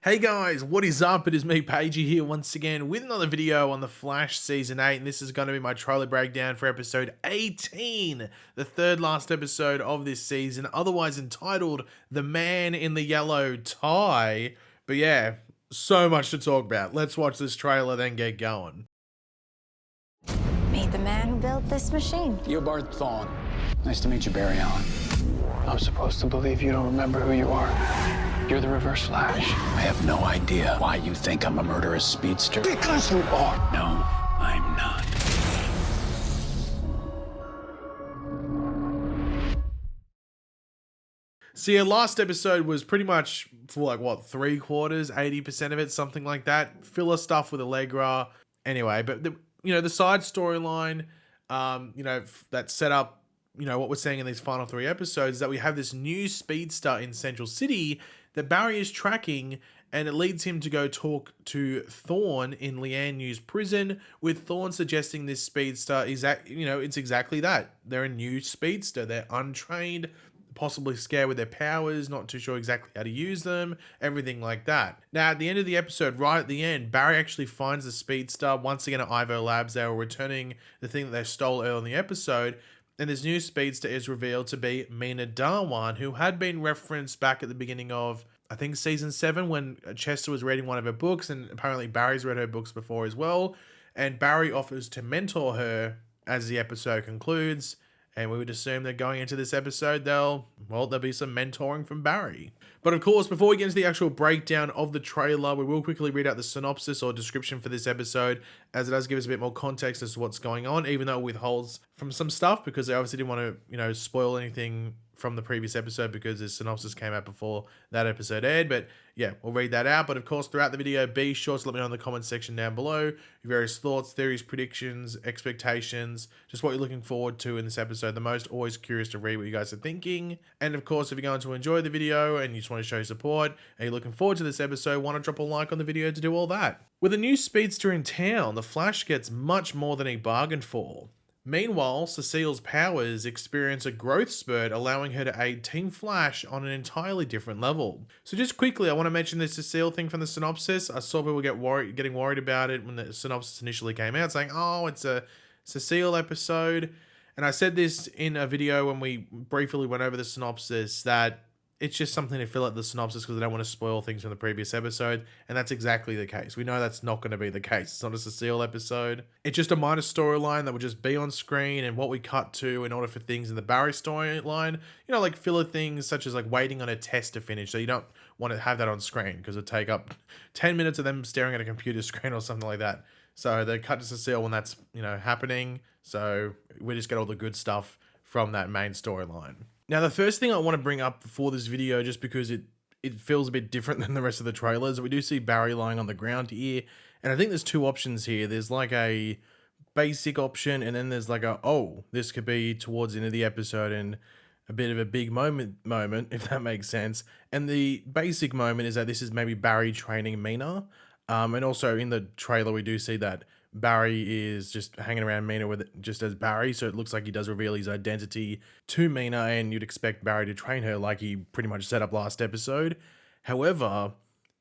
Hey guys, what is up? It is me, Pagey, here once again with another video on The Flash Season 8, and this is going to be my trailer breakdown for episode 18, the third last episode of this season, otherwise entitled The Man in the Yellow Tie. But yeah, so much to talk about. Let's watch this trailer, then get going. Meet the man who built this machine. Eobard Thawne. Nice to meet you, Barry Allen. I'm supposed to believe you don't remember who you are. You're the Reverse Flash. I have no idea why you think I'm a murderous speedster. Because you are. No, I'm not. So yeah, last episode was pretty much for like, what, 3/4, 80% of it, something like that. Filler stuff with Allegra. Anyway, but the side storyline, that set up, what we're seeing in these final 3 episodes is that we have this new speedster in Central City that Barry is tracking, and it leads him to go talk to Thawne in Lian Yu's prison, with Thawne suggesting this speedster is it's exactly that. They're a new speedster. They're untrained, possibly scared with their powers, not too sure exactly how to use them, everything like that. Now, at the end of the episode, right at the end, Barry actually finds the speedster once again at Ivo Labs. They were returning the thing that they stole earlier in the episode, and this new speedster is revealed to be Mina Darwan, who had been referenced back at the beginning of, I think, season 7, when Chester was reading one of her books, and apparently Barry's read her books before as well. And Barry offers to mentor her as the episode concludes. And we would assume that going into this episode, there'll be some mentoring from Barry. But of course, before we get into the actual breakdown of the trailer, we will quickly read out the synopsis or description for this episode, as it does give us a bit more context as to what's going on, even though it withholds from some stuff, because they obviously didn't want to, spoil anything from the previous episode, because the synopsis came out before that episode aired. But yeah, we'll read that out. But of course, throughout the video, be sure to let me know in the comment section down below your various thoughts, theories, predictions, expectations, just what you're looking forward to in this episode the most. Always curious to read what you guys are thinking. And of course, if you're going to enjoy the video and you just want to show your support and you're looking forward to this episode, why not drop a like on the video to do all that. With a new speedster in town, the Flash gets much more than he bargained for. Meanwhile, Cecile's powers experience a growth spurt, allowing her to aid Team Flash on an entirely different level. So just quickly, I want to mention the Cecile thing from the synopsis. I saw people getting worried about it when the synopsis initially came out, saying, oh, it's a Cecile episode. And I said this in a video when we briefly went over the synopsis, that it's just something to fill out the synopsis because they don't want to spoil things from the previous episode, and that's exactly the case. We know that's not going to be the case. It's not a Cecile episode. It's just a minor storyline that would just be on screen, and what we cut to in order for things in the Barry storyline, like filler things such as like waiting on a test to finish. So you don't want to have that on screen because it'd take up 10 minutes of them staring at a computer screen or something like that. So they cut to Cecile when that's, happening. So we just get all the good stuff from that main storyline. Now, the first thing I want to bring up for this video, just because it feels a bit different than the rest of the trailers, we do see Barry lying on the ground here, and I think there's 2 options here. There's like a basic option, and then there's like this could be towards the end of the episode and a bit of a big moment, if that makes sense. And the basic moment is that this is maybe Barry training Mina, and also in the trailer we do see that Barry is just hanging around Mina just as Barry, so it looks like he does reveal his identity to Mina, and you'd expect Barry to train her like he pretty much set up last episode. However,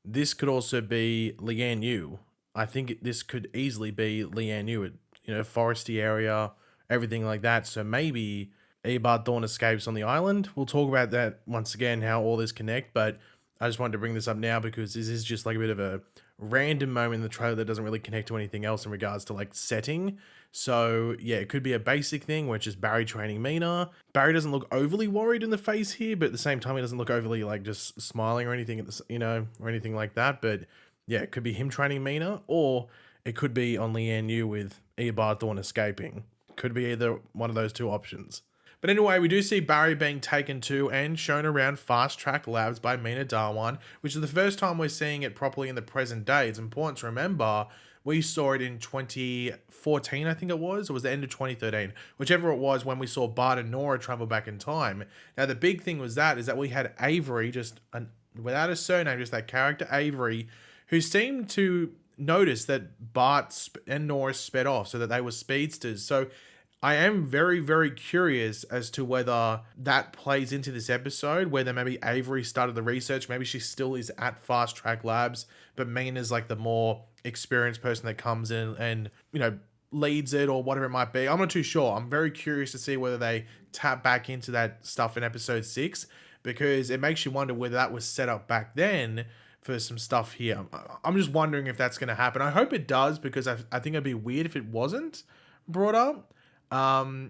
this could also be Lian Yu. I think this could easily be Lian Yu, foresty area, everything like that. So maybe Eobard Thawne escapes on the island. We'll talk about that once again, how all this connect, but I just wanted to bring this up now because this is just like a bit of a random moment in the trailer that doesn't really connect to anything else in regards to like setting. So yeah, it could be a basic thing, which is Barry training Mina. Barry doesn't look overly worried in the face here, but at the same time, he doesn't look overly like just smiling or anything, or anything like that. But yeah, it could be him training Mina, or it could be on Lian Yu with Eobard Thawne escaping. Could be either one of those 2 options. But anyway, we do see Barry being taken to and shown around Fast Track Labs by Mina Darwan, which is the first time we're seeing it properly in the present day. It's important to remember we saw it in 2014, I think it was, or was the end of 2013, whichever it was, when we saw Bart and Nora travel back in time. Now, the big thing is that we had Avery, without a surname, just that character Avery, who seemed to notice that Bart and Nora sped off, so that they were speedsters. So I am very, very curious as to whether that plays into this episode, whether maybe Avery started the research, maybe she still is at Fast Track Labs, but Megan is like the more experienced person that comes in and, leads it or whatever it might be. I'm not too sure. I'm very curious to see whether they tap back into that stuff in episode 6, because it makes you wonder whether that was set up back then for some stuff here. I'm just wondering if that's going to happen. I hope it does, because I think it'd be weird if it wasn't brought up. But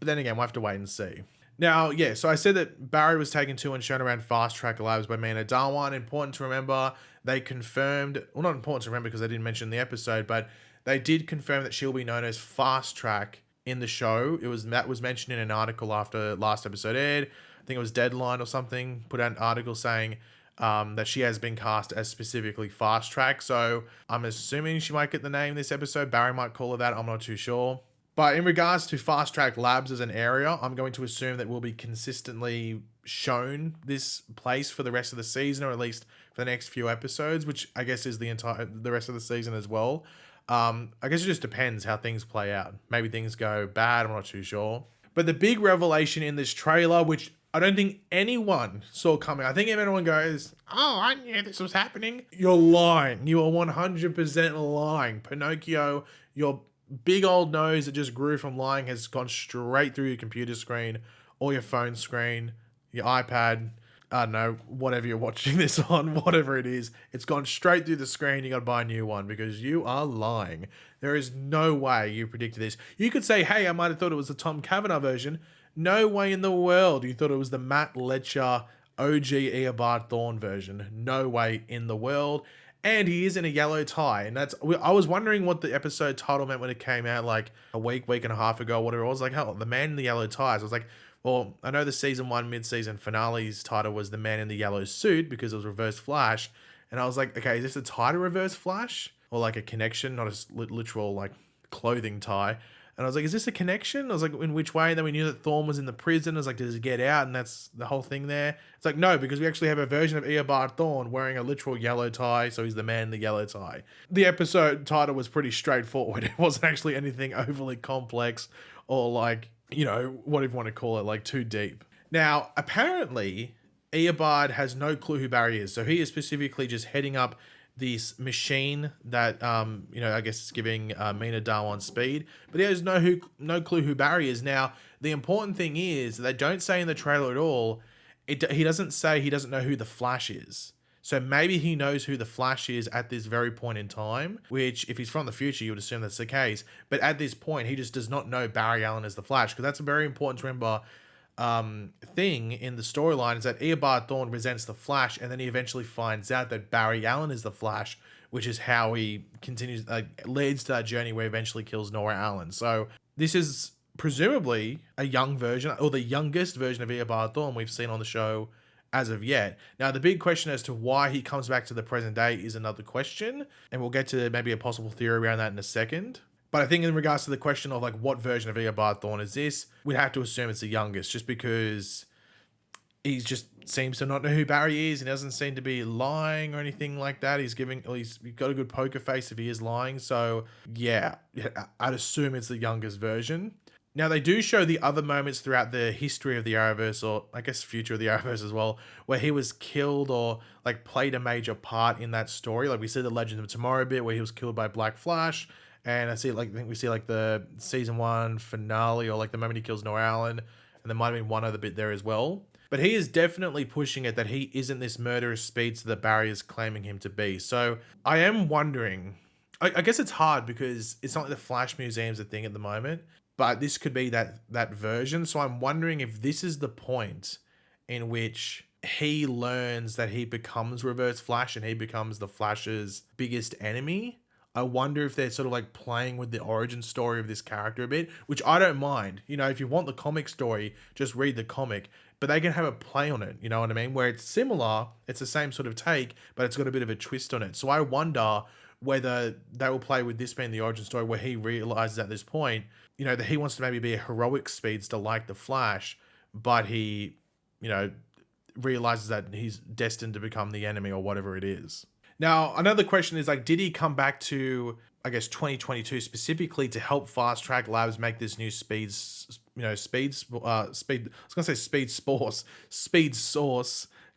then again, we'll have to wait and see. Now, yeah, so I said that Barry was taken to and shown around Fast Track Labs by Eobard Thawne. Important to remember, they confirmed, well, not important to remember because they didn't mention in the episode, but they did confirm that she'll be known as Fast Track in the show. That was mentioned in an article after last episode aired. I think it was Deadline or something, put out an article saying that she has been cast as specifically Fast Track. So I'm assuming she might get the name this episode. Barry might call her that. I'm not too sure. But in regards to Fast Track Labs as an area, I'm going to assume that we'll be consistently shown this place for the rest of the season, or at least for the next few episodes, which I guess is the rest of the season as well. I guess it just depends how things play out. Maybe things go bad, I'm not too sure. But the big revelation in this trailer, which I don't think anyone saw coming. I think everyone goes, oh, I knew this was happening. You're lying. You are 100% lying. Pinocchio, your big old nose that just grew from lying has gone straight through your computer screen or your phone screen, your iPad, I don't know, whatever you're watching this on, whatever it is. It's gone straight through the screen. You got to buy a new one because you are lying. There is no way you predicted this. You could say, hey, I might have thought it was the Tom Cavanaugh version. No way in the world you thought it was the Matt Letcher OG Eobard Thawne version. No way in the world. And he is in a yellow tie. And I was wondering what the episode title meant when it came out like a week and a half ago, whatever it was. Like, hell, the man in the yellow ties. I was like, well, I know the season 1 mid-season finale's title was the man in the yellow suit because it was Reverse Flash. And I was like, okay, is this a tie to Reverse Flash? Or like a connection, not a literal like clothing tie. And I was like, is this a connection? I was like, in which way? And then we knew that Thawne was in the prison. I was like, does he get out? And that's the whole thing there. It's like, no, because we actually have a version of Eobard Thawne wearing a literal yellow tie. So he's the man in the yellow tie. The episode title was pretty straightforward. It wasn't actually anything overly complex or like, whatever you want to call it, like too deep. Now, apparently, Eobard has no clue who Barry is. So he is specifically just heading up this machine that, I guess is giving Mina Darwan speed, but he has no clue who Barry is. Now, the important thing is they don't say in the trailer at all, he doesn't say he doesn't know who the Flash is. So maybe he knows who the Flash is at this very point in time, which if he's from the future, you would assume that's the case. But at this point, he just does not know Barry Allen is the Flash, because that's a very important to remember thing in the storyline, is that Eobard Thawne resents the Flash, and then he eventually finds out that Barry Allen is the Flash, which is how he continues, leads to that journey where he eventually kills Nora Allen. So this is presumably a young version, or the youngest version of Eobard Thawne we've seen on the show as of yet. Now, the big question as to why he comes back to the present day is another question, and we'll get to maybe a possible theory around that in a second. But I think in regards to the question of like what version of Eobard Thawne is this, we'd have to assume it's the youngest, just because he just seems to not know who Barry is. He doesn't seem to be lying or anything like that. He's got a good poker face if he is lying. So yeah, I'd assume it's the youngest version. Now, they do show the other moments throughout the history of the Arrowverse, or I guess future of the Arrowverse as well, where he was killed or like played a major part in that story. Like we see the Legend of Tomorrow bit where he was killed by Black Flash. And I think we see like the season 1 finale, or like the moment he kills Nora Allen, and there might have been one other bit there as well. But he is definitely pushing it that he isn't this murderous speedster that Barry is claiming him to be. So I am wondering, I guess it's hard because it's not like the Flash Museum's a thing at the moment, but this could be that version. So I'm wondering if this is the point in which he learns that he becomes Reverse Flash and he becomes the Flash's biggest enemy. I wonder if they're sort of like playing with the origin story of this character a bit, which I don't mind. If you want the comic story, just read the comic, but they can have a play on it, you know what I mean? Where it's similar, it's the same sort of take, but it's got a bit of a twist on it. So I wonder whether they will play with this being the origin story where he realizes at this point, that he wants to maybe be a heroic speedster like the Flash, but he, realizes that he's destined to become the enemy or whatever it is. Now, another question is like, did he come back to, I guess 2022 specifically to help Fast Track Labs make this new speed. I was gonna say speed source.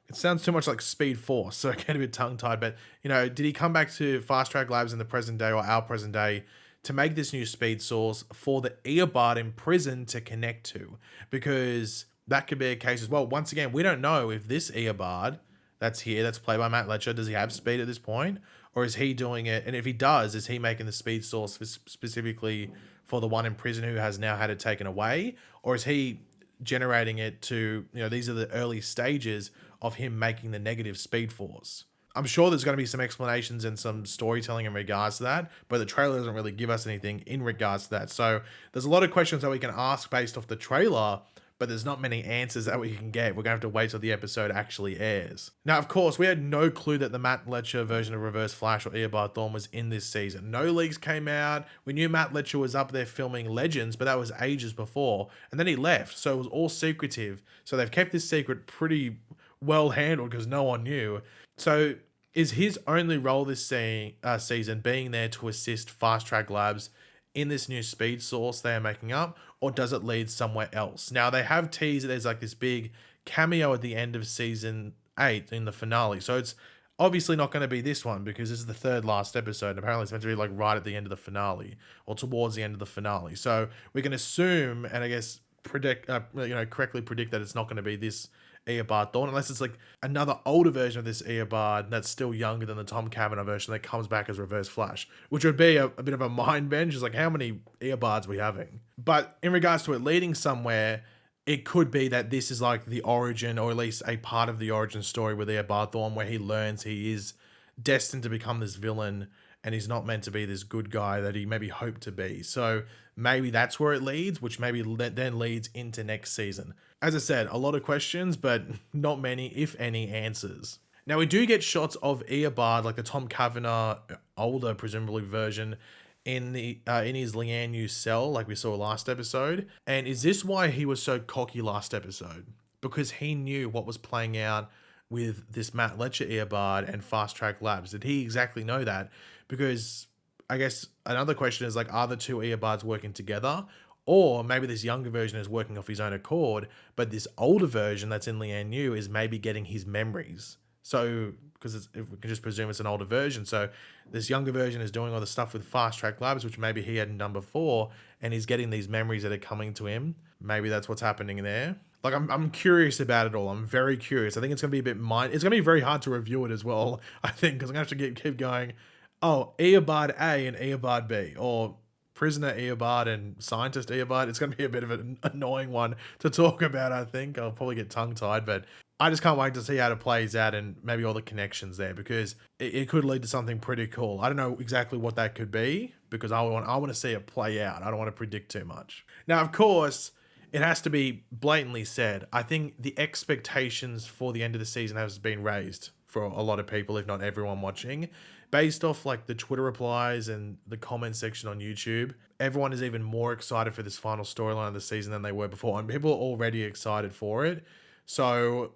It sounds too much like Speed Force, so I get a bit tongue tied. But did he come back to Fast Track Labs in the present day or our present day to make this new speed source for the Eobard in prison to connect to? Because that could be a case as well. Once again, we don't know if this Eobard that's here, that's played by Matt Letcher, does he have speed at this point? Or is he doing it? And if he does, is he making the speed source specifically for the one in prison who has now had it taken away? Or is he generating it to, these are the early stages of him making the negative speed force? I'm sure there's going to be some explanations and some storytelling in regards to that, but the trailer doesn't really give us anything in regards to that. So there's a lot of questions that we can ask based off the trailer, but there's not many answers that we can get. We're going to have to wait till the episode actually airs. Now, of course, we had no clue that the Matt Letcher version of Reverse Flash or Eobard Thawne was in this season. No leaks came out. We knew Matt Letcher was up there filming Legends, but that was ages before. And then he left, so it was all secretive. So they've kept this secret pretty well handled because no one knew. So is his only role this season being there to assist Fast Track Labs in this new speed source they are making up, or does it lead somewhere else? Now, they have teased that there's like this big cameo at the end of season 8 in the finale. So it's obviously not going to be this one because this is the third last episode. And apparently it's meant to be like right at the end of the finale or towards the end of the finale. So we can assume and I guess correctly predict that it's not going to be this Eobard Thawne, unless it's like another older version of this Eobard that's still younger than the Tom Cavanaugh version that comes back as Reverse Flash, which would be a bit of a mind bend. Just like, how many Eobards are we having? But in regards to it leading somewhere, it could be that this is like the origin, or at least a part of the origin story with Eobard Thawne, where he learns he is destined to become this villain and he's not meant to be this good guy that he maybe hoped to be. So maybe that's where it leads, which maybe then leads into next season. As I said, a lot of questions, but not many, if any, answers. Now, we do get shots of Eobard, like the Tom Cavanaugh, older, presumably, version, in his Leanne Yu cell, like we saw last episode. And is this why he was so cocky last episode? Because he knew what was playing out with this Matt Letcher Eobard and Fast Track Labs. Did he exactly know that? Because I guess another question is like, are the two Eobards working together? Or maybe this younger version is working off his own accord, but this older version that's in Leanne Yu is maybe getting his memories. So, because if we can just presume it's an older version. So this younger version is doing all the stuff with Fast Track Labs, which maybe he hadn't done before, and he's getting these memories that are coming to him. Maybe that's what's happening there. Like, I'm curious about it all. I'm very curious. I think it's going to be it's going to be very hard to review it as well, I think, because I'm going to have to keep going, oh, Eobard A and Eobard B, or Prisoner Eobard and Scientist Eobard. It's going to be a bit of an annoying one to talk about, I think. I'll probably get tongue-tied, but I just can't wait to see how it plays out and maybe all the connections there, because it could lead to something pretty cool. I don't know exactly what that could be, because I want to see it play out. I don't want to predict too much. Now, of course, it has to be blatantly said, I think the expectations for the end of the season has been raised for a lot of people, if not everyone watching. Based off like the Twitter replies and the comment section on YouTube, everyone is even more excited for this final storyline of the season than they were before, and people are already excited for it. So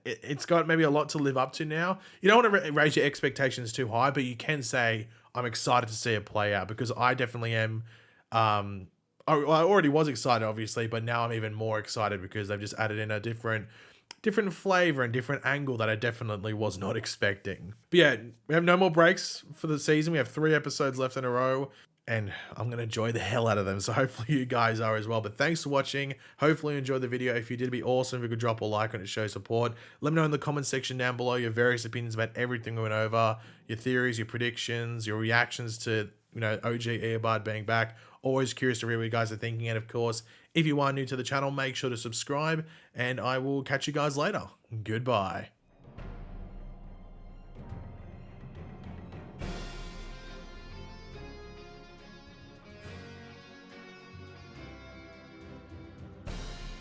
it's got maybe a lot to live up to now. You don't want to raise your expectations too high, but you can say, I'm excited to see it play out, because I definitely am. I already was excited, obviously, but now I'm even more excited because they've just added in a different flavor and different angle that I definitely was not expecting. But yeah, we have no more breaks for the season. We have 3 episodes left in a row, and I'm going to enjoy the hell out of them. So hopefully you guys are as well. But thanks for watching. Hopefully you enjoyed the video. If you did, it'd be awesome if you could drop a like on it to show support. Let me know in the comment section down below your various opinions about everything we went over, your theories, your predictions, your reactions to, OG Eobard being back. Always curious to read what you guys are thinking. And of course, if you are new to the channel, make sure to subscribe, and I will catch you guys later. Goodbye.